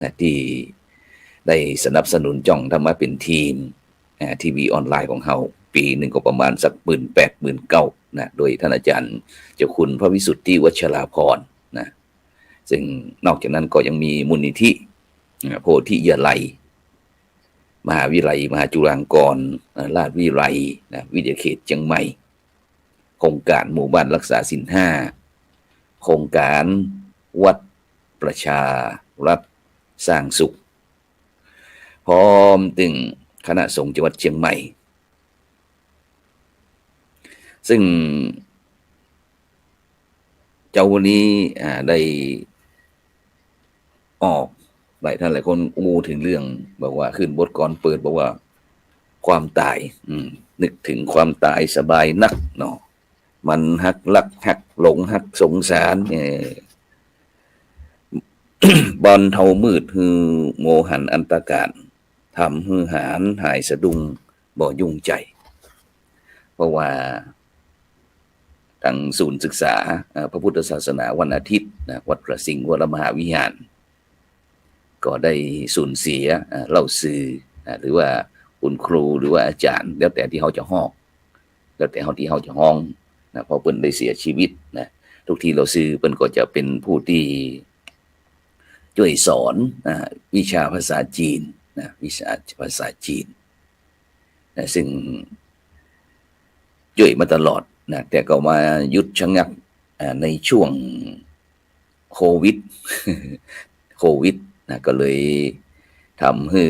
นะที่ได้สนับสนุนจ่องทำมาเป็นทีมทีวีออนไลน์ของเราปีหนึ่งก็ประมาณสัก18,000-19,000นะโดยท่านอาจารย์เจ้าคุณพระวิสุทธิวัชราภรณ์นะซึ่งนอกจากนั้นก็ยังมีมูลนิธิโพธิยาลัยมหาวิทยาลัยมหาจุฬาลงกรณ์ราชวิทยาลัยนะวิทยาเขตเชียงใหม่โครงการหมู่บ้านรักษาศีล5โครงการวัดประชารัฐสร้างสุขพร้อมถึงคณะสงฆ์จังหวัดเชียงใหม่ซึ่งเจ้าวันนี้ได้ออกหลายท่านหลายคนอู้ถึงเรื่องบอกว่าขึ้นบทก่อนเปิดบอกว่าความตายนึกถึงความตายสบายนักเนาะมันหักลักหักหลงหักสงสารบอลเทามืดฮือโมหันอันตการทำฮือหานหายสะดุงบ่ยุ่งใจเพราะว่าทางศูนย์ศึกษาพระพุทธศาสนาวันอาทิตย์วัดพระสิงห์วรมหาวิหารก็ได้สูญเสียเล่าสื่อหรือว่าคุณครูหรือว่าอาจารย์แล้วแต่ที่เขาจะห้องแล้วแต่ที่เขาจะห้องนะพอเปิ้นได้เสียชีวิตนะทุกทีเราซื้อเปิ้นก็จะเป็นผู้ที่ช่วยสอนวิชาภาษาจีนนะวิชาภาษาจีนนะซึ่งช่วยมาตลอดนะแต่ก็มาหยุดชะงักในช่วงโควิดนะก็เลยทำให้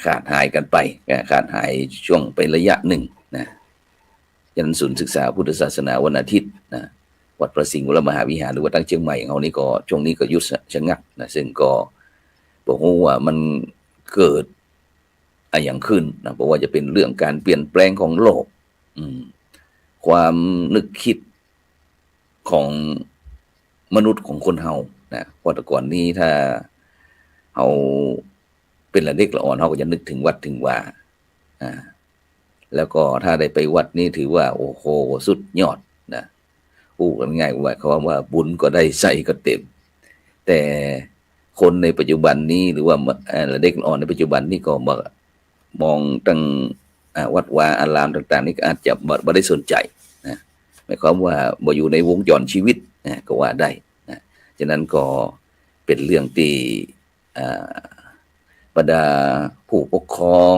ขาดหายกันไปขาดหายช่วงไประยะหนึ่งนะยันศูนย์ศึกษาพุทธศาสนาวันอาทิตย์นะวัดพระสิงห์วรมหาวิหารหรือว่าตั้งเชียงใหม่ของเรานี่ก็ช่วงนี้ก็หยุดชะงักนะซึ่งก็บอกว่ามันเกิดอะไรอย่างขึ้นนะเพราะว่าจะเป็นเรื่องการเปลี่ยนแปลงของโลกความนึกคิดของมนุษย์ของคนเฮานะเพราะแต่ก่อนนี้ถ้าเฮาเป็นละเด็กละอ่อนเฮาก็จะนึกถึงวัดถึงว่าแล้วก็ถ้าได้ไปวัดนี้ถือว่าโอ้โหสุดยอดนะพูดกันง่ายว่าเขาว่าบุญก็ได้ใส่ก็เต็มแต่คนในปัจจุบันนี้หรือว่าละเด็กละอ่อนในปัจจุบันนี้ก็มองตั้งวัดวาอารามต่างๆนี่ก็อาจจะบ่ได้สนใจนะหมายความว่าบ่อยู่ในวงจรชีวิตนะก็ว่าได้นะฉะนั้นก็เป็นเรื่องที่บรรดาผู้ปกครอง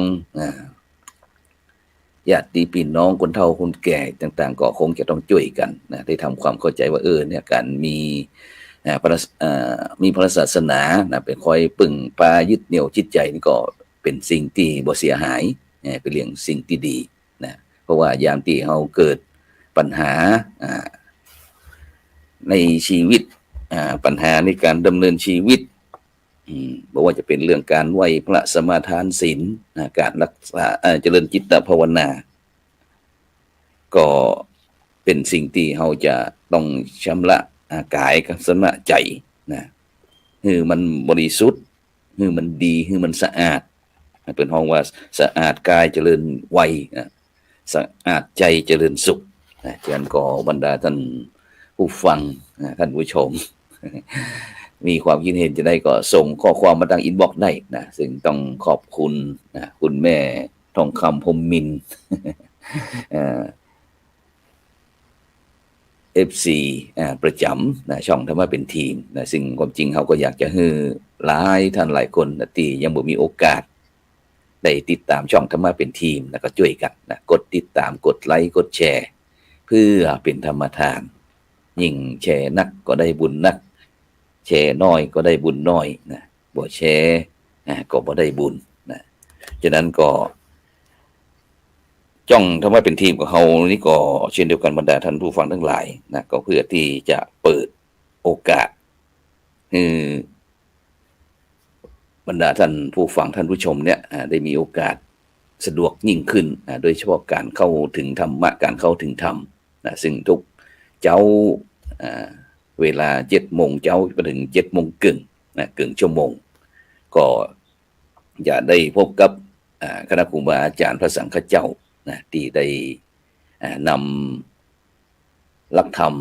ญาติพี่น้องคนเฒ่าคนแก่ต่างๆก็คงจะต้องช่วยกันนะได้ทำความเข้าใจว่าเนี่ยการมีพระศาสนานะเป็นคอยปึ่งปายึดเหนี่ยวจิตใจนี่ก็เป็นสิ่งที่บ่เสียหายเป็นเรื่องสิ่งที่ดีนะเพราะว่ายามที่เราเกิดปัญหาในชีวิตปัญหาในการดำเนินชีวิตบอกว่าจะเป็นเรื่องการไหว้พระสมาทานศีลการรักษาเจริญจิตภาวนาก็เป็นสิ่งที่เราจะต้องชำระกายกับชำระใจนะคือมันบริสุทธิ์คือมันดีคือมันสะอาดเป็นห้องว่าสะอาดกายเจริญวัยสะอาดใจเจริญสุขฉะนั้นก็บรรดาท่านผู้ฟังท่านผู้ชมมีความคิดเห็นจะได้ก็ส่งข้อความมาทางอินบ็อกซ์ได้นะซึ่งต้องขอบคุณนะคุณแม่ทองคำพรหมมินทร์FC ประจำนะช่องธรรมะเป็นทีมนะซึ่งความจริงเขาก็อยากจะให้หลายท่านหลายคนนะที่ยังบ่มีโอกาสได้ติดตามช่องธรรมะเป็นทีมนะก็ช่วยกันนะกดติดตามกดไลค์กดแชร์เพื่อเป็นธรรมทานยิ่งแชร์นักก็ได้บุญนักแชร์น้อยก็ได้บุญน้อยนะบ่แชร์ก็บ่ได้บุญนะฉะนั้นก็จ้องทำให้เป็นทีมของเขานี่ก็เช่นเดียวกันบรรดาท่านผู้ฟังทั้งหลายนะก็เพื่อที่จะเปิดโอกาสให้บรรดาท่านผู้ฟังท่านผู้ชมเนี่ยได้มีโอกาสสะดวกยิ่งขึ้นโดยเฉพาะการเข้าถึงธรรมะการเข้าถึงธรรมนะซึ่งทุกเจ้าเวลา 7:00 นเจ้าไปถึง 7:30 นนะเกินชั่วโมงก็จะได้พบกับคณะครูบาอาจารย์พระสังฆเจ้านะที่ได้นำหลักธรรม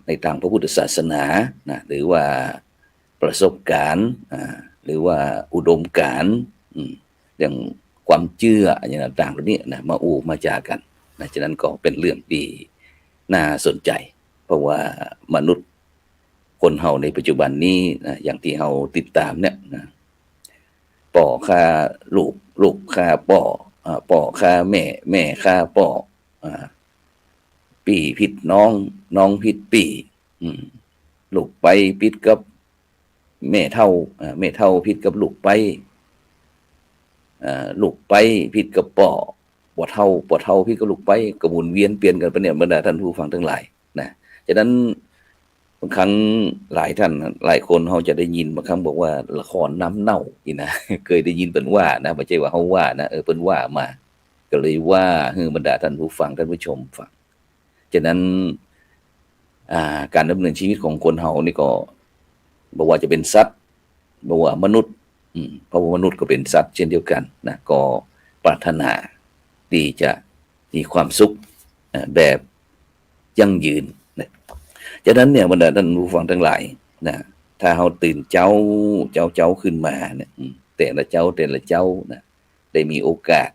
ในทางพระพุทธศาสนานะหรือว่าประสบการณ์ หรือว่าอุดมการณ์อย่างความเชื่ออย่างต่างๆเหล่านี้นะมามาจากันนะฉะนั้นก็เป็นเรื่องที่น่าสนใจเพราะว่ามนุษย์คนเฮาในปัจจุบันนี้นะอย่างที่เฮาติดตามเนี่ยนะป่อฆ่าลูกลูกฆ่าป่อป่อฆ่าแม่แม่ฆ่าป่อปี่ผิดน้องน้องผิดปี่ลูกไปผิดกับแม่เท่าแม่เท่าผิดกับลูกไปลูกไปผิดกับป่อปวดเท่าผิดกับลูกไปกระหมุนเวียนเปลี่ยนกันไปเนี่ยบรรดาท่านผู้ฟังทั้งหลายนะฉะนั้นบางครั้งหลายท่านหลายคนเขาจะได้ยินบางครั้งบอกว่าละครน้ำเน่านี่นะเคยได้ยินเป็นว่านะไม่ใช่ว่าเขาว่านะเป็นว่ามาก็เลยว่าบรรดาท่านผู้ฟังท่านผู้ชมฟังฉะนั้นการดำเนินชีวิตของคนเฮานี่ก็บอกว่าจะเป็นสัตว์บอกว่ามนุษย์เพราะว่ามนุษย์ก็เป็นสัตว์เช่นเดียวกันนะก็ปรารถนาที่จะมีความสุขแบบยั่งยืนนะฉะนั้นเนี่ยบรรดาท่านผู้ฟังทั้งหลายนะถ้าเราตื่นเจ้าขึ้นมาเนี่ยแต่ละเจ้านะได้มีโอกาส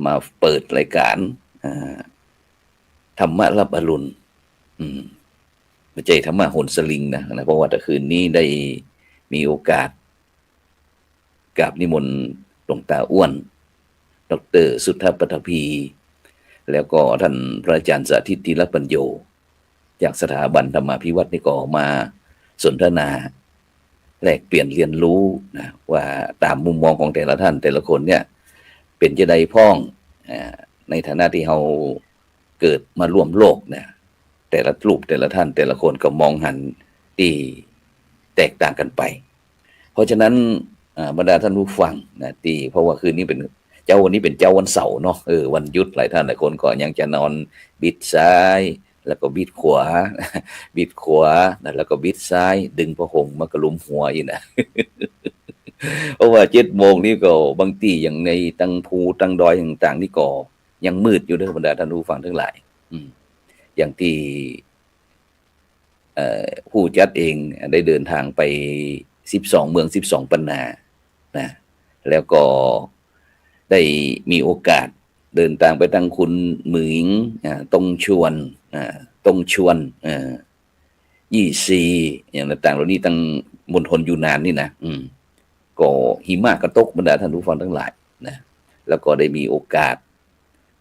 มาเปิดรายการธรรมะรับอรุณไม่ใช่ธรรมะโหนสลิงนะเพราะว่าแต่คืนนี้ได้มีโอกาสกราบนิมนต์หลวงตาอ้วนดร.สุทธปฐพีแล้วก็ท่านพระอาจารย์สาธิตธีรปัญโยจากสถาบันธรรมาภิวัตน์นี่ก็มาสนทนาแลกเปลี่ยนเรียนรู้นะว่าตามมุมมองของแต่ละท่านแต่ละคนเนี่ยเป็นจะได้พ้องในฐานะที่เราเกิดมาร่วมโลกนะแต่ละรูปแต่ละท่านแต่ละคนก็มองหันที่แตกต่างกันไปเพราะฉะนั้นบรรดาท่านผู้ฟังนะที่เพราะว่าคืนนี้เป็นเจ้าวันนี้เป็นเจ้าวันเสาร์เนาะวันหยุดหลายท่านหลายคนก็ยังจะนอนบิดซ้ายแล้วก็บิดขวาบิดขวาแล้วก็บิดซ้ายดึงผ้าห่มมากระลุมหัวอีกนะ เพราะว่า7 โมงนี่ก็บางทีอย่างในตั้งภูตั้งดอยต่างๆนี่ก็ยังมืดอยู่เด้อบรรดาท่านผู้ฟังทั้งหลายอย่างที่ผู้จัดเองได้เดินทางไป12 เมือง12 ปันนานะแล้วก็ได้มีโอกาสเดินทางไปทางคุณหมิงตงชวนยี่ซีอย่างต่างๆเหล่านี้ตั้งมณฑลยูนานนี่นะก็หิมะกระตกบรรดาท่านผู้ฟังทั้งหลายนะแล้วก็ได้มีโอกาส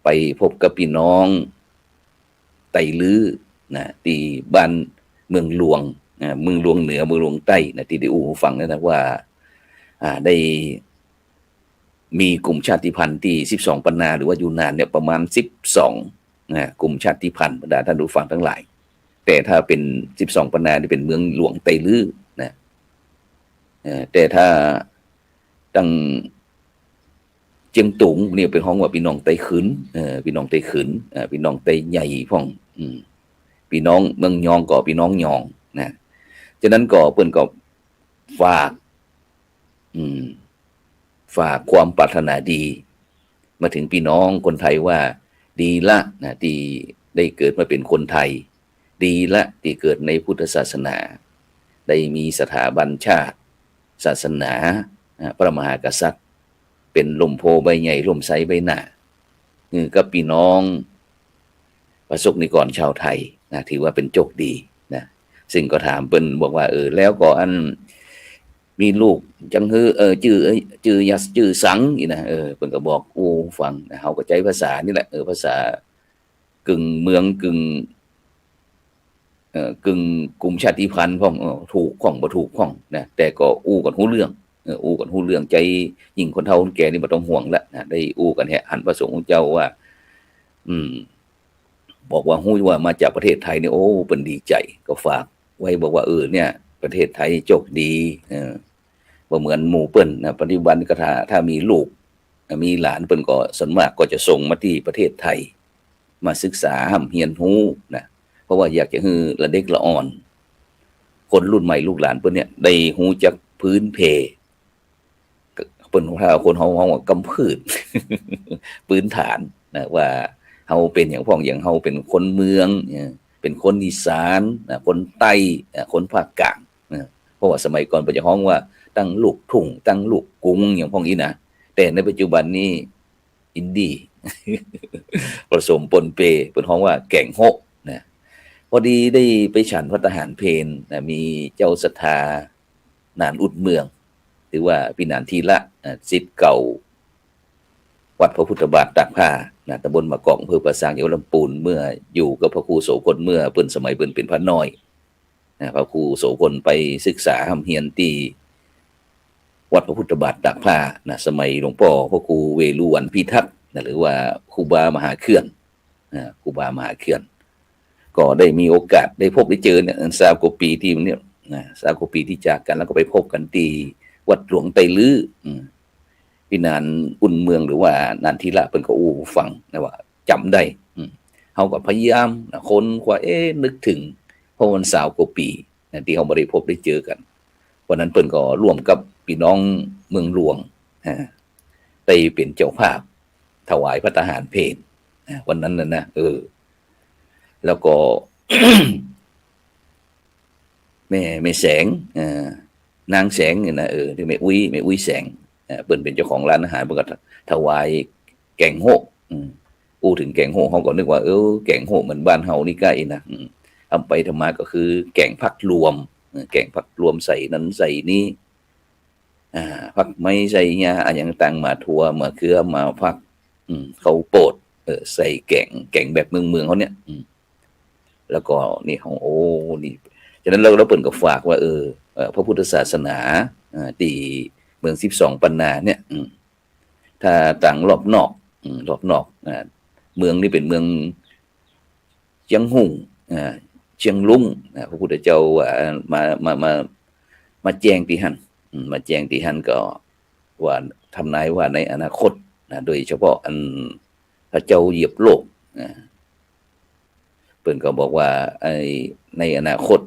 ไปพบกับพี่น้องไตลื้อนะที่บ้านเมืองหลวงเมืองหลวงเหนือเมืองหลวงใต้นะที่ได้ฟังนะว่าได้มีกลุ่มชาติพันธุ์ที่12 ปันนาหรือว่ายูนานเนี่ยประมาณ12กลุ่มชาติพันธุ์บรรดาท่านผู้ฟังทั้งหลายแต่ถ้าเป็น12 ปันนานี่เป็นเมืองหลวงไตลื้อนะแต่ถ้าตั้งเจียงตุงเนี่ยเป็นห้องว่าพี่น้องไตขืนพี่น้องไตขืนพี่น้องไตใหญ่พ่องพี่น้องเมืองยองก็พี่น้องยองนะฉะนั้นก็เปิ้นก็ฝากความปรารถนาดีมาถึงพี่น้องคนไทยว่าดีละนะที่ได้เกิดมาเป็นคนไทยดีละที่เกิดในพุทธศาสนาได้มีสถาบันชาติศาสนาพระมหากษัตริย์เป็นลมโพใบใหญ่ลมไซใบหน้ากับพี่น้องประสบนิกรชาวไทยนะถือว่าเป็นโชคดีนะซึ่งก็ถามเปิ้นบอกว่าแล้วก็อันมีลูกจังฮือชื่อยัสชื่อสังนี่นะเพิ่นก็บอกฟังนะเฮาก็ใจภาษานี่แหละภาษากึ่งเมืองกึ่งกึ่งกลุ่มชาติพันธุ์พ้องถูกข้องบ่ถูกข้องนะแต่ก็กันฮู้เรื่องกันฮู้เรื่องใจยิ่งคนเฒ่าคนแก่นี่บ่ต้องห่วงละนะได้กันแฮะหันพระสงฆ์ของเจ้าว่าบอกว่าฮู้ว่ามาจากประเทศไทยนี่เพิ่นดีใจก็ฝากไว้บอกว่าเนี่ยประเทศไทยโชคดีบ่เหมือนหมู่เปิ้นนะปัจจุบันก็ถ้ามีลูกมีหลานเปิ้นก็ส่วนมากก็จะส่งมาที่ประเทศไทยมาศึกษาห้ำเรียนรู้นะเพราะว่าอยากจะให้ละเด็กละอ่อนคนรุ่นใหม่ลูกหลานเปิ้นเนี่ยได้รู้จักพื้นเพเปิ้นถ้าคนเฮาว่ากำพืช พื้นฐานนะว่าเฮาเป็นอย่างพ้องอย่างเฮาเป็นคนเมืองเป็นคนอีสานคนใต้คนภาคกลางเพราะว่าสมัยก่อนเพิ่นจะฮ้องว่า ตั้งลูกทุ่งตั้งลูกกรุงอย่างพวกนี้นะแต่ในปัจจุบันนี้อินดี้ ผสมปนเปเป็นห้องว่าแก่งโฮะนะพอดีได้ไปฉันพระทหารเพลนะมีเจ้าศรัทธานานอุดเมืองหรือว่าพี่นานทีละศิษย์เก่าวัดพระพุทธบาทตากผ้าตำบลมะกอกอำเภอปราสาทจังหวัดลำพูนเมื่ออยู่กับพระครูโสพลเมื่อเปิ้นสมัยเปิ้นเป็นพระน้อยพระครูโสพลไปศึกษาหำเฮียนที่วัดพระพุทธบาทตากผ้าสมัยหลวงพ่อพระครูเวฬุวรรณพิทักษ์หรือว่าครูบามหาเขื่อนครูบามหาเขื่อนก็ได้มีโอกาสได้พบได้เจอเนี่ย30 กว่าปีที่เนี่ย30 กว่าปีที่จากกันแล้วก็ไปพบกันที่วัดหลวงไตรลื้อพี่นานอุ่นเมืองหรือว่านานทีละเปิ้นก็อู้ฟังนะว่าจำได้เฮาก็พยายามคนกว่านึกถึงเพราะมัน20 กว่าปีที่เฮาบ่ได้พบได้เจอกันวันนั้นเปิ้นก็ร่วมกับพี่น้องเมืองหลวงได้เป็นเจ้าภาพถวายพระทหารเพลวันนั้นนะแล้วก็ แม่แสงนางแสงเนี่ยนะที่แม่อุ้ยแสงเปิ้นเป็นเจ้าของร้านอาหารเปิ้นก็ถวายแกงโฮะอู้ถึงแกงโฮะเฮาก็นึกว่าแกงโฮะเหมือนบ้านเฮานี่ใกล้นะทำไปทำมาก็คือแกงผักรวมแกงผักรวมใส่นั้นใส่นี้ผักไม่ใส่หญ้าอันอย่างต่างมาทั่วมาเขือมาผักข้าวโพดใส่แกงแบบเมืองเขาเนี่ยแล้วก็นี่ของนี่ฉะนั้นเราเปิ้นก็ฝากว่าพระพุทธศาสนาที่เมือง12 ปันนาเนี่ยถ้าต่างรอบนอกเมืองนี่เป็นเมืองเชียงหุ่งเชียงลุงพระพุทธเจ้ามาแจ้งที่หั่นมาแจ้งที่หั่นก็ว่าทำนายว่าในอนาคตโดยเฉพาะอันพระเจ้าเหยียบโลกเปิ้นก็บอกว่าในอนาคต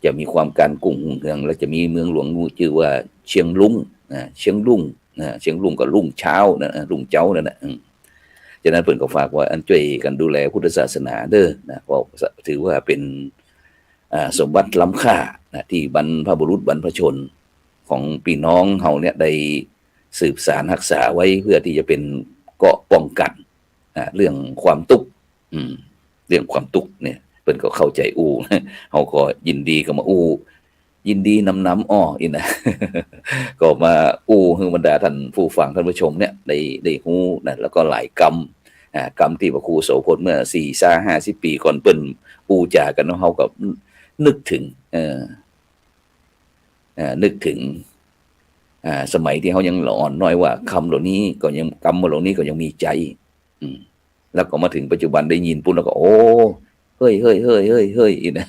จะมีความการกุ้งเมืองและจะมีเมืองหลวงชื่อว่าเชียงลุงเชียงลุงก็รุ่งเช้ารุ่งเจ้านั่นน่ะฉะนั้นเพิ่นก็ฝากว่าอันช่วยกันดูแลพุทธศาสนาเด้อเพราะถือว่าเป็นสมบัติล้ำค่าที่บรรพบุรุษบรรพชนของพี่น้องเฮาเนี่ยได้สืบสานรักษาไว้เพื่อที่จะเป็นเกราะป้องกันเรื่องความทุกข์เรื่องความทุกข์เนี่ยเพิ่นก็เข้าใจเฮาก็ยินดีก็มายินดีนำอ้ออีนะ ก็มาให้บรรดาท่านผู้ฟังท่านผู้ชมเนี่ยได้ฮู้นะแล้วก็หลายกรรมที่พระครูโสพลเมื่อ40-50 ปีก่อนเปิ้นจากันเนาะเฮาก็นึกถึงสมัยที่เฮายังอ่อนน้อยว่าคำเหล่านี้ก็ยังกรรมเหล่านี้ก็ยังมีใจแล้วก็มาถึงปัจจุบันได้ยินปุ๊บแล้วก็เฮ้ยอีนะ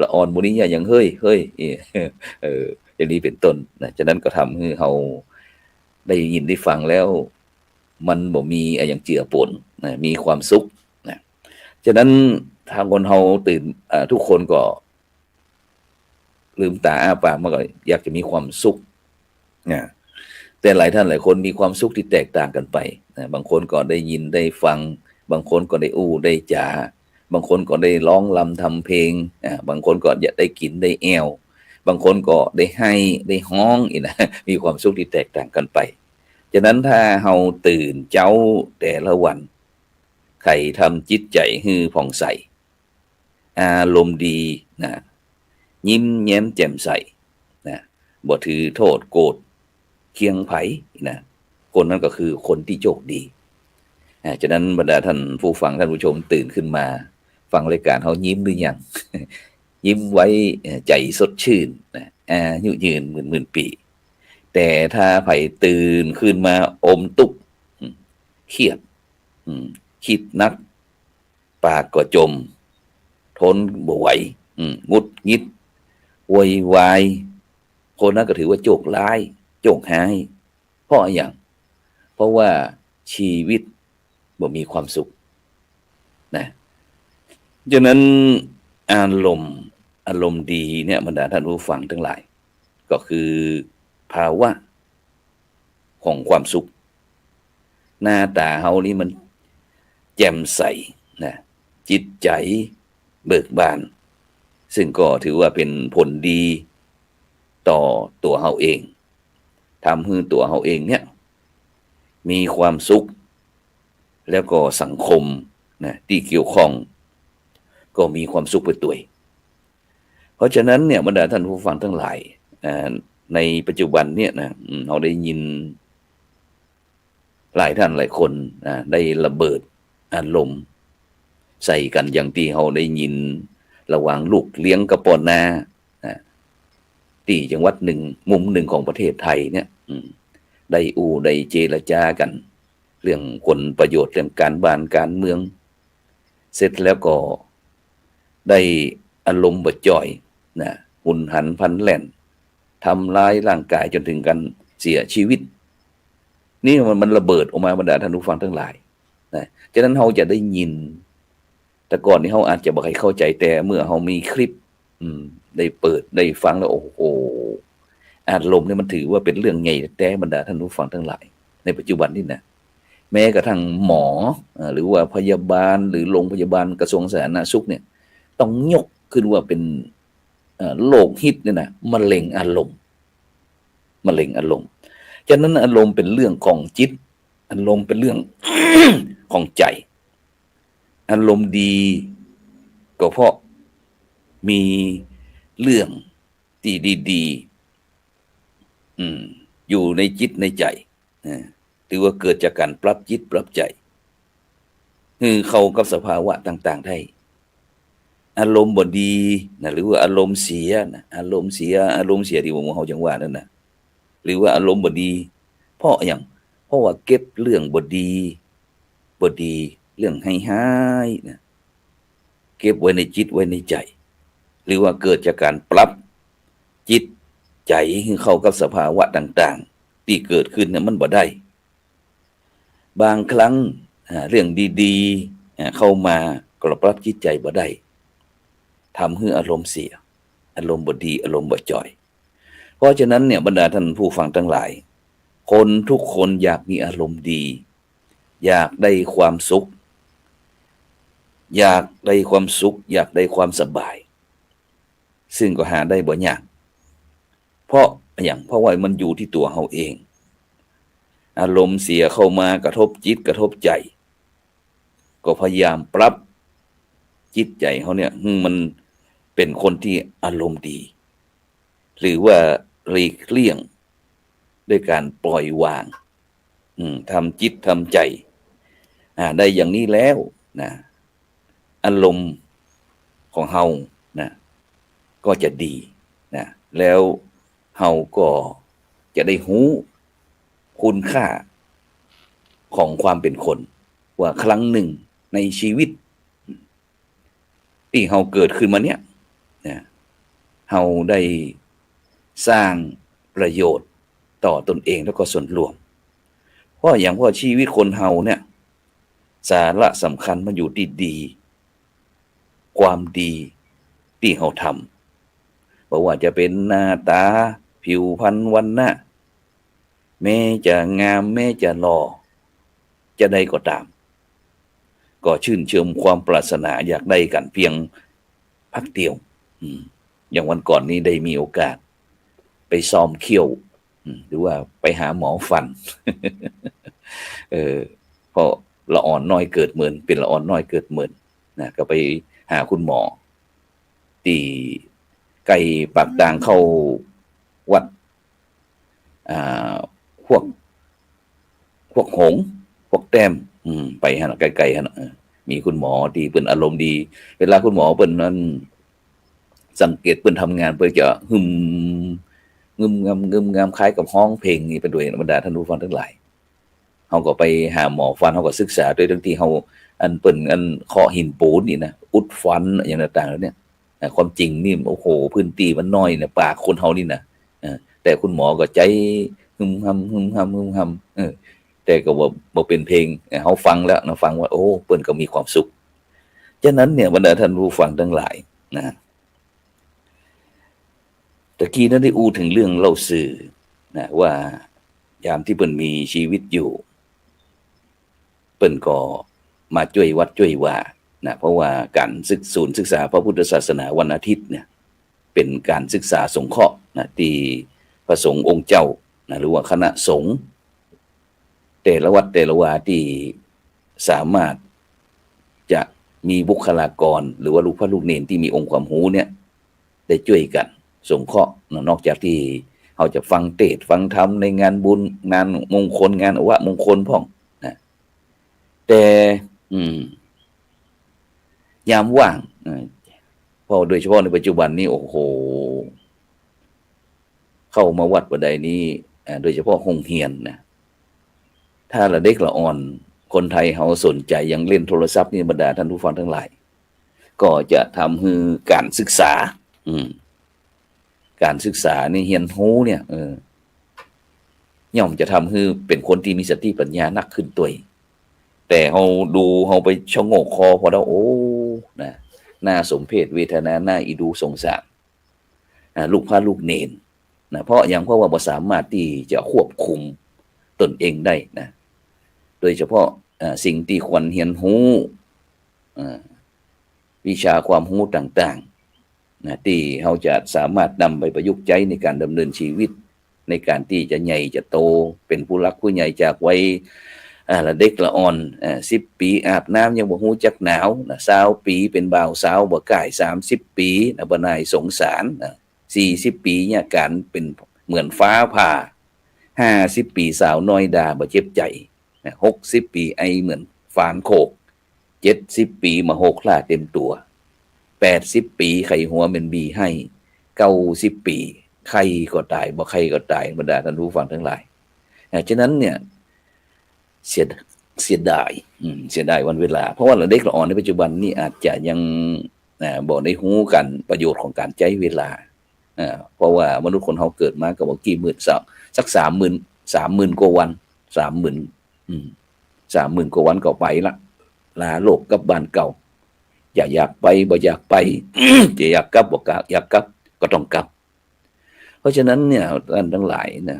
ละอ่อนมื้อนี้ยังเฮ้ยอย่างนี้เป็นต้นนะฉะนั้นก็ทำให้เฮาได้ยินได้ฟังแล้วมันบ่มีอย่างเจือปนนะมีความสุขนะฉะนั้นทางคนเฮาตื่นทุกคนก็ลืมตาอ้าปากมันก็อยากจะมีความสุขนะแต่หลายท่านหลายคนมีความสุขที่แตกต่างกันไปนะบางคนก็ได้ยินได้ฟังบางคนก็ได้ได้จาบางคนก็ได้ร้องรำทำเพลงบางคนก็อยากได้กินได้แอวบางคนก็ได้ให้ได้ฮ้องอีกนะมีความสุขที่แตกต่างกันไปฉะนั้นถ้าเฮาตื่นเจ้าแต่ละวันใครทำจิตใจให้ผ่องใสอารมณ์ดีนะยิ้มแย้มแจ่มใสนะบ่ถือโทษโกรธเคียงไผนะคนนั้นก็คือคนที่โชคดีฉะนั้นบรรดาท่านผู้ฟังท่านผู้ชมตื่นขึ้นมาฟังรายการเฮายิ้มหรือยัง ยิ้มไว้ใจสดชื่นนะอายุยืนหมื่นปีแต่ถ้าไผตื่นขึ้นมาอมตุกเครียดคิดนักปากก็จมทนบ่ไหวงุดงิดโวยวายคนนั้นก็ถือว่าโชคร้ายโชคร้ายเพราะอย่างเพราะว่าชีวิตบ่มีความสุขนะฉะนั้นอารมณ์ดีเนี่ยบรรดาท่านผู้ฟังทั้งหลายก็คือภาวะของความสุขหน้าตาเฮานี่มันแจ่มใสนะจิตใจเบิกบานซึ่งก็ถือว่าเป็นผลดี ต่อตัวเฮาเองทำให้ตัวเฮาเองเนี่ยมีความสุขแล้วก็สังคมนะที่เกี่ยวข้องก็มีความสุขไปด้วยเพราะฉะนั้นเนี่ยบรรดาท่านผู้ฟังทั้งหลายในปัจจุบันเนี่ยนะเราได้ยินหลายท่านหลายคนได้ระเบิดอารมณ์ใส่กันอย่างที่เราได้ยินระหว่างลูกเลี้ยงกระปอนนาที่จังหวัดหนึ่งมุมหนึ่งของประเทศไทยเนี่ยได้เจรจากันเรื่องผลประโยชน์เรื่องการบ้านการเมืองเสร็จแล้วก็ได้อารมณ์บดจ่อยนะหุนหันพลันแล่นทำร้ายร่างกายจนถึงกันเสียชีวิตนี่มันระเบิดออกมาบรรดาท่านผู้ฟังทั้งหลายนะฉะนั้นเราจะได้ยินแต่ก่อนนี้เราอาจจะบ่ค่อยเข้าใจแต่เมื่อเรามีคลิปได้เปิดได้ฟังแล้วโอ้โหอารมณ์นี่มันถือว่าเป็นเรื่องใหญ่แต่บรรดาท่านผู้ฟังทั้งหลายในปัจจุบันนี่นะแม้กระทั่งหมอหรือว่าพยาบาลหรือโรงพยาบาลกระทรวงสาธารณสุขเนี่ยต้องยกขึ้นว่าเป็นโรคฮิตเนี่ยนะมะเร็งอารมณ์ฉะนั้นอารมณ์เป็นเรื่องของจิตอารมณ์เป็นเรื่อง ของใจอารมณ์ดีก็เพราะมีเรื่องที่ดีๆอยู่ในจิตในใจถือว่าเกิดจากการปรับจิตปรับใจคือเข้ากับสภาวะต่างๆได้อารมณ์บ่ดีนะหรือว่าอารมณ์เสียนะอารมณ์เสียที่ผมเฮาจังว่านั่นน่ะหรือว่าอารมณ์บ่ดีเพราะว่าเก็บเรื่องบ่ดีเรื่องให้หายนะเก็บไว้ในจิตไว้ในใจหรือว่าเกิดจากการปรับจิตใจให้เข้ากับสภาวะต่างๆที่เกิดขึ้นเนี่ยมันบ่ได้บางครั้งเรื่องดีๆเข้ามาก็ปรับจิตใจบ่ได้ทำให้อารมณ์เสียอารมณ์บ่ดีอารมณ์บ่จ่อยเพราะฉะนั้นเนี่ยบรรดาท่านผู้ฟังทั้งหลายคนทุกคนอยากมีอารมณ์ดีอยากได้ความสุขอยากได้ความสบายซึ่งก็หาได้บ่ยากเพราะว่ามันอยู่ที่ตัวเราเองอารมณ์เสียเข้ามากระทบจิตกระทบใจก็พยายามปรับจิตใจเขาเนี่ยมันเป็นคนที่อารมณ์ดีหรือว่าหลีกเลี่ยงด้วยการปล่อยวางทำจิตทำใจได้อย่างนี้แล้วนะอารมณ์ของเฮานะก็จะดีนะแล้วเฮาก็จะได้รู้คุณค่าของความเป็นคนว่าครั้งหนึ่งในชีวิตที่เฮาเกิดขึ้นมาเนี่ยนะเฮาได้สร้างประโยชน์ต่อตนเองแล้วก็ส่วนรวมเพราะชีวิตคนเฮาเนี่ยสาระสำคัญมันอยู่ที่ดีความดีที่เฮาทำเพราะว่าจะเป็นหน้าตาผิวพรรณวรรณะแม้จะงามแม้จะหล่อจะได้ก็ตามก็ชื่นชมความปรารถนาอยากได้กันเพียงพักเดียวอย่างวันก่อนนี้ได้มีโอกาสไปซ้อมเขี้ยวหรือว่าไปหาหมอฟัน เพราะละอ่อนน้อยเกิดเหมือนเป็นละอ่อนน้อยเกิดเหมือนนะก็ไปหาคุณหมอที่ไกลปากทางเข้าวัดพวกหงพวกแต้มไปฮะไกลๆฮะมีคุณหมอที่เปิ้นอารมณ์ดีเวลาคุณหมอเปิ้นนั้นสังเกตเปิ้นทำงานเปิ้นจะงึมงำคล้ายกับห้องเพลงนี่ไปด้วยบรรดาท่านผู้ฟังทั้งหลายเฮาก็ไปหาหมอฟันเฮาก็ศึกษาด้วยทั้งที่เฮาอันเปิ้นอันเคาะหินปูนนี่นะอุดฟันอย่างต่างๆแล้วเนี่ยความจริงนี่โอ้โหพื้นที่มันน้อยเนี่ยปากคนเฮานี่นะแต่คุณหมอก็ใจหึมหำแต่ก็บ่เป็นเพลงเฮาฟังแล้วนะฟังว่าโอ้เปิ้นก็มีความสุขฉะนั้นเนี่ยบรรดาท่านผู้ฟังทั้งหลายนะตะกี้นั้นได้อู้ถึงเรื่องเล่าสื่อนะว่ายามที่เปิ้นมีชีวิตอยู่เปิ้นก็มาช่วยวัดช่วยว่านะเพราะว่าการศึกษาพระพุทธศาสนาวันอาทิตย์เนี่ยเป็นการศึกษาสงเคราะห์ นะที่พระสงฆ์องค์เจ้านะหรือว่าคณะสงฆ์แต่ละวัดแต่ละวาที่สามารถจะมีบุคลากรหรือว่าลูกพระลูกเนนที่มีองค์ความรู้เนี่ยได้ช่วยกันสงเคราะห์นอกจากที่เขาจะฟังเทศน์ฟังธรรมในงานบุญงานมงคลงานอวมงคลพ่องนะแต่ยามว่างเพราะโดยเฉพาะในปัจจุบันนี้โอ้โหเข้ามาวัดประใดนี้โดยเฉพาะโรงเรียนนะถ้าละเด็กละอ่อนคนไทยเขาสนใจยังเล่นโทรศัพท์นี่บรรดาท่านผู้ฟังทั้งหลายก็จะทำให้การศึกษาการศึกษานี่เฮียนรู้เนี่ยย่อมจะทำให้เป็นคนที่มีสติปัญญานักขึ้นตัวแต่เราดูเราไปชะโงกคอพอแล้วโอ้นะน่าสมเพชเวทนาน่าอีดูสงสารลูกพระลูกเนนนะเพราะว่าบ่สามารถที่จะควบคุมตนเองได้นะโดยเฉพาะสิ่งที่ควรเรียนรู้วิชาความรู้ต่างๆนะที่เราจะสามารถนำไปประยุกต์ใช้ในการดำเนินชีวิตในการที่จะใหญ่จะโตเป็นผู้รักผู้ใหญ่จากวัยละเด็กละอ่อน10 ปีอาบน้ำยังบ่ฮู้จักหนาวนะ20 ปีเป็นบ่าวสาวบ่ก่าย30 ปีนะบ่นายสงสาร40 ปีเนี่ยการเป็นเหมือนฟ้าผ่า50 ปีสาวน้อยดาบ่เจ็บใจ60 ปีไอเหมือนฝานโขก70 ปีมาโหกลาเต็มตัว80 ปีไข้หัวเป็นบีให้90 ปีใครก็ตายบ่ใครก็ตายบรรดาท่านผู้ฟังทั้งหลายฉะนั้นเนี่ยเสียดายวันเวลาเพราะว่าเด็กละอ่อนในปัจจุบันนี่อาจจะยังบ่ได้รู้กันประโยชน์ของการใช้เวลาเพราะว่ามนุษย์คนเฮาเกิดมาก็บ่กี่หมื่นสัก30,000 กว่าวัน30,000 กว่าวันก็ไปละลาโลกกลับบ้านเก่าอยากไปบ่อยากไป จะอยากกลับบ่อยากกลับก็ต้องกลับเพราะฉะนั้นเนี่ยท่านทั้งหลายนะ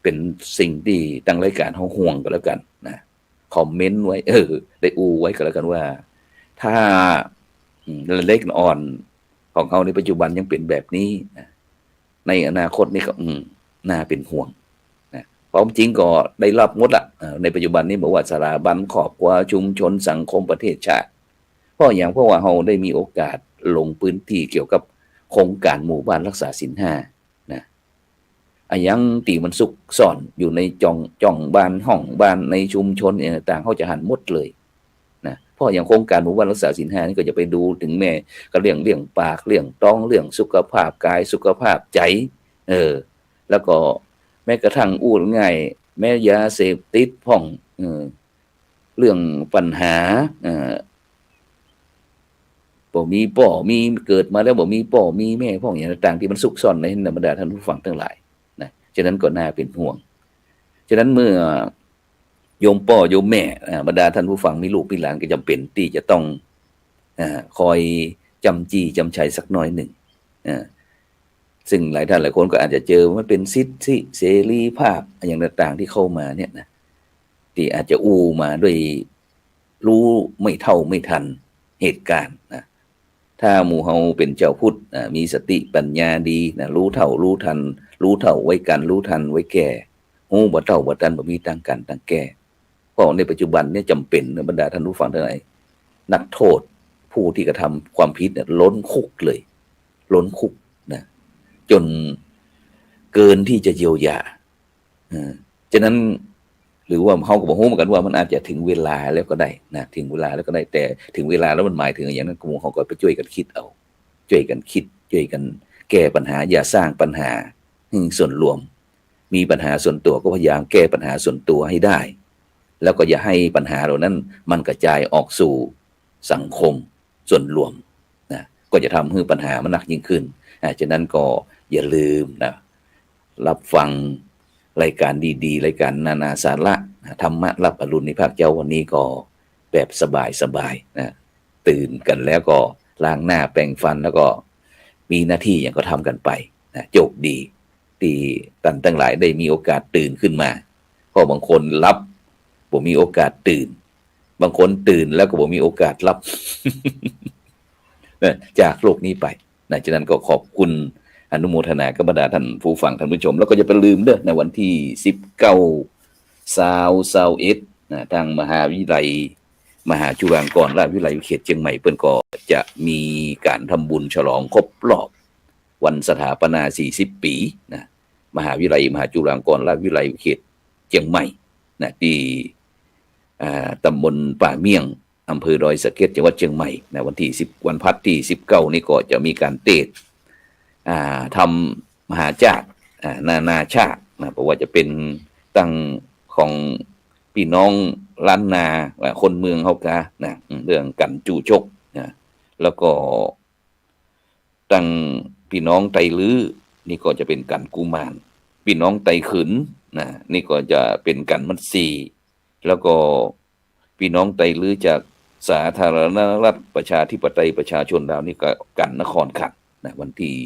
เป็นสิ่งที่ตั้งรายการเฮาห่วงก็แล้วกันนะคอมเมนต์ไว้ได้ไว้ก็แล้วกันว่าถ้าเล็กอ่อนของเขาในปัจจุบันยังเป็นแบบนี้นะในอนาคตนี่ก็น่าเป็นห่วงนะความจริงก็ได้รับหมดละในปัจจุบันนี้บอกว่าสถาบันครอบครัวชุมชนสังคมประเทศชาติเพราะว่าเราได้มีโอกาสลงพื้นที่เกี่ยวกับโครงการหมู่บ้านรักษาศีล5นะยังตีมันสุกซ่อนอยู่ในจ่องบ้านห้องบ้านในชุมชนต่างเขาจะหันหมดเลยนะเพราะอย่างโครงการหมู่บ้านรักษาศีล5นี่ก็จะไปดูถึงแม่ก็เรื่องปากเรื่องท้องเรื่องสุขภาพกายสุขภาพใจแล้วก็แม้กระทั่งง่ายแม้ยาเสพติดพ่องเรื่องปัญหาบ่มีพ่อมีเกิดมาแล้วบ่มีพ่อมีแม่พ่องอย่างต่างๆที่มันซุกซ่อนในบรรดาท่านผู้ฟังทั้งหลายนะฉะนั้นก็น่าเป็นห่วงฉะนั้นเมื่อโยมพ่อโยมแม่บรรดาท่านผู้ฟังมีลูกมีหลานก็จำเป็นที่จะต้องคอยจำจี้จำชัยสักน้อยหนึ่งซึ่งหลายท่านหลายคนก็อาจจะเจอมันเป็นสิทธิเสรีภาพอย่างต่างๆที่เข้ามาเนี่ยนะที่อาจจะมาด้วยรู้ไม่เท่าไม่ทันเหตุการณ์นะถ้าหมู่เฮาเป็นเจ้าพุทธมีสติปัญญาดีนะรู้เท่ารู้ทันรู้เท่าไว้กันรู้ทันไว้แก่ฮู้บ่เท่าบ่ทันบ่มีตั้งกันตั้งแก่เพราะในปัจจุบันเนี่ยจำเป็นนะบรรดาท่านผู้ฟังทั้งหลายนักโทษผู้ที่กระทำความผิดเนี่ยล้นคุกเลยล้นคุกนะจนเกินที่จะเยียวยาฉะนั้นหรือว่าเขาก็บอกเหมือนกันว่ามันอาจจะถึงเวลาแล้วก็ได้นะถึงเวลาแล้วก็ได้แต่ถึงเวลาแล้วมันหมายถึงอย่างนั้นกลุ่มเขาก็ไปช่วยกันคิดเอาช่วยกันคิดช่วยกันแก้ปัญหาอย่าสร้างปัญหาส่วนรวมมีปัญหาส่วนตัวก็พยายามแก้ปัญหาส่วนตัวให้ได้แล้วก็อย่าให้ปัญหาเหล่านั้นมันกระจายออกสู่สังคมส่วนรวมนะก็จะทำให้ปัญหามันหนักยิ่งขึ้นฉะนั้นก็อย่าลืมนะรับฟังรายการดีๆรายการนานาสาระธรรมะรับอรุณในภาคเจ้าวันนี้ก็แบบสบายๆนะตื่นกันแล้วก็ล้างหน้าแปรงฟันแล้วก็มีหน้าที่อย่างก็ทำกันไปนะโชคดีที่ท่านทั้งหลายได้มีโอกาสตื่นขึ้นมาเพราะบางคนรับบ่มีโอกาสตื่นบางคนตื่นแล้วก็บ่มีโอกาสรับ จากโลกนี้ไปนะฉะนั้นก็ขอบคุณ อนุโมทนากับบรรดาท่านผู้ฟังท่านผู้ชมแล้วก็จะไปลืมเด้อในวันที่19 21นะทางมหาวิทยาลัยมหาจุฬาลงกรณราชวิทยาลัยเขตเชียงใหม่เพิ่นก็จะมีการทำบุญฉลองครบรอบวันสถาปนา40 ปีนะมหาวิทยาลัยมหาจุฬาลงกรณราชวิทยาลัยเขตเชียงใหม่นะที่ตำบลป่าเมี่ยงอำเภอดอยสะเก็ดจังหวัดเชียงใหม่นะวันที่10วันพัดที่19นี่ก็จะมีการเทศทำมหาชาตินานาชาตินะเพราะว่าจะเป็นตั้งของพี่น้องล้านนาคนเมืองเฮากะนะเรื่องกันจูชกนะแล้วก็ตั้งพี่น้องไตลื้อนี่ก็จะเป็นกันกุมารพี่น้องไตขืนนะนี่ก็จะเป็นกันมัดซีแล้วก็พี่น้องไตลื้อจากสาธารณรัฐประชาธิปไตยประชาชนลาวนี่ก็กันนครขันนะวันที่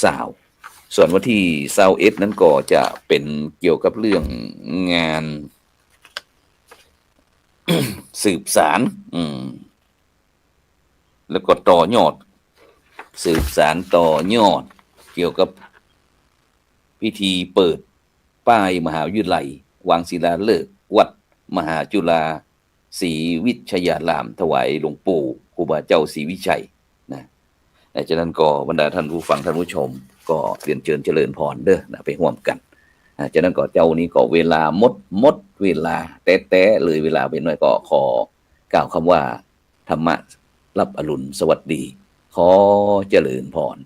20ส่วนวันที่21นั้นก็จะเป็นเกี่ยวกับเรื่องงาน สืบสารแล้วก็ต่อยอดสืบสารต่อยอดเกี่ยวกับพิธีเปิดป้ายมหาวิทยาลัยวางศิลาฤกษ์วัดมหาจุฬาศรีวิชยารามถวายหลวงปู่ครูบาเจ้าศรีวิชัยนะดังนั้นก็บรรดาท่านผู้ฟังท่านผู้ชมก็เรียนเชิญเจริญพรเด้อนะไปร่วมกันจากนั้นก็เจ้านี้ก็เวลาหมดเวลาแต่เลยเวลาไปหน่อยก็ขอกล่าวคำว่าธรรมะรับอรุณสวัสดีขอเจริญพร